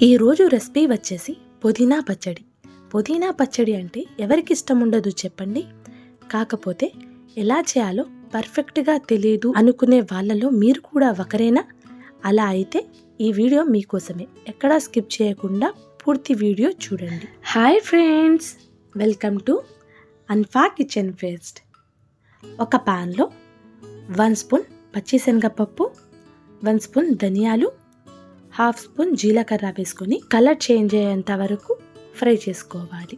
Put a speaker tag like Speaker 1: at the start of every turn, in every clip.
Speaker 1: ఈరోజు రెసిపీ వచ్చేసి పుదీనా పచ్చడి. పుదీనా పచ్చడి అంటే ఎవరికి ఇష్టం ఉండదు చెప్పండి. కాకపోతే ఎలా చేయాలో పర్ఫెక్ట్గా తెలియదు అనుకునే వాళ్ళలో మీరు కూడా ఒకరేనా? అలా అయితే ఈ వీడియో మీకోసమే. ఎక్కడా స్కిప్ చేయకుండా పూర్తి వీడియో చూడండి. Hi friends, welcome to Anfa kitchen feast. ఒక ప్యాన్లో 1 స్పూన్ పచ్చిశనగపప్పు, 1 స్పూన్ ధనియాలు, 1/2 స్పూన్ జీలకర్ర వేసుకొని కలర్ చేంజ్ అయ్యేంత వరకు ఫ్రై చేసుకోవాలి.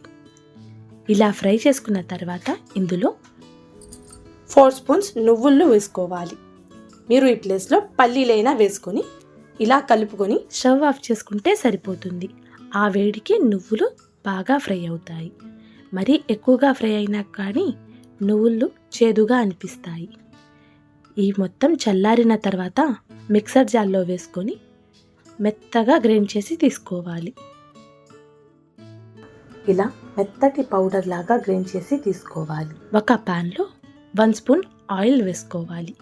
Speaker 1: ఇలా ఫ్రై చేసుకున్న తర్వాత ఇందులో 4 స్పూన్స్ నువ్వులు వేసుకోవాలి. మీరు ఈ ప్లేస్లో పల్లీలైనా వేసుకొని ఇలా కలుపుకొని స్టవ్ ఆఫ్ చేసుకుంటే సరిపోతుంది. ఆ వేడికి నువ్వులు బాగా ఫ్రై అవుతాయి. మరీ ఎక్కువగా ఫ్రై అయినా కానీ నువ్వులు చేదుగా అనిపిస్తాయి. ఈ మొత్తం చల్లారిన తర్వాత మిక్సర్ జార్లో వేసుకొని మెత్తగా గ్రైండ్ చేసి తీసుకోవాలి. ఇలా మెత్తటి పౌడర్ లాగా గ్రైండ్ చేసి తీసుకోవాలి. ఒక ప్యాన్లో 1 స్పూన్ ఆయిల్ వేసుకోవాలి.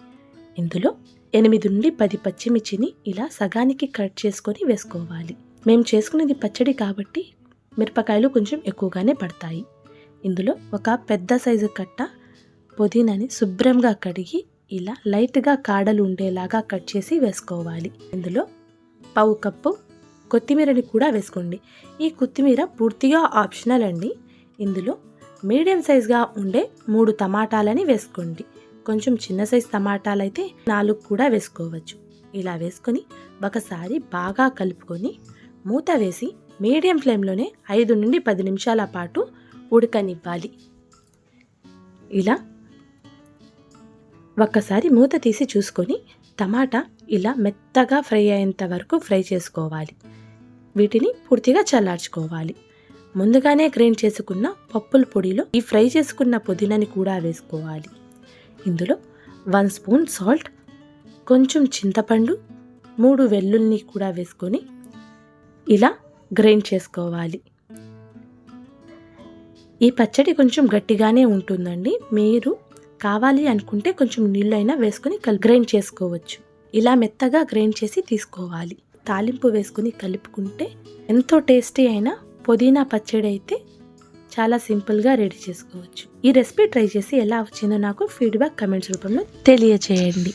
Speaker 1: ఇందులో 8 నుండి 10 పచ్చిమిర్చిని ఇలా సగానికి కట్ చేసుకొని వేసుకోవాలి. మేము చేసుకునేది పచ్చడి కాబట్టి మిరపకాయలు కొంచెం ఎక్కువగానే పడతాయి. ఇందులో ఒక పెద్ద సైజు కట్ట పుదీనాని శుభ్రంగా కడిగి ఇలా లైట్గా కాడలు ఉండేలాగా కట్ చేసి వేసుకోవాలి. ఇందులో 1/2 కప్పు కొత్తిమీరని కూడా వేసుకోండి. ఈ కొత్తిమీర పూర్తిగా ఆప్షనల్ అండి. ఇందులో మీడియం సైజ్గా ఉండే 3 టమాటాలని వేసుకోండి. కొంచెం చిన్న సైజ్ టమాటాలు అయితే 4 కూడా వేసుకోవచ్చు. ఇలా వేసుకొని ఒకసారి బాగా కలుపుకొని మూత వేసి మీడియం ఫ్లేమ్లోనే 5 నుండి 10 నిమిషాల పాటు ఉడకనివ్వాలి. ఇలా ఒక్కసారి మూత తీసి చూసుకొని టమాటా ఇలా మెత్తగా ఫ్రై అయ్యేంత వరకు ఫ్రై చేసుకోవాలి. వీటిని పూర్తిగా చల్లార్చుకోవాలి. ముందుగానే గ్రైండ్ చేసుకున్న పప్పుల పొడిలో ఈ ఫ్రై చేసుకున్న పుదీనాని కూడా వేసుకోవాలి. ఇందులో 1 స్పూన్ సాల్ట్, కొంచెం చింతపండు, 3 వెల్లుల్ని కూడా వేసుకొని ఇలా గ్రైండ్ చేసుకోవాలి. ఈ పచ్చడి కొంచెం గట్టిగానే ఉంటుందండి. మీరు కావాలి అనుకుంటే కొంచెం నీళ్ళు అయినా వేసుకొని గ్రైండ్ చేసుకోవచ్చు. ఇలా మెత్తగా గ్రైండ్ చేసి తీసుకోవాలి. తాలింపు వేసుకుని కలుపుకుంటే ఎంతో టేస్టీ అయిన పుదీనా పచ్చడి అయితే చాలా సింపుల్గా రెడీ చేసుకోవచ్చు. ఈ రెసిపీ ట్రై చేసి ఎలా వచ్చిందో నాకు ఫీడ్బ్యాక్ కమెంట్స్ రూపంలో తెలియచేయండి.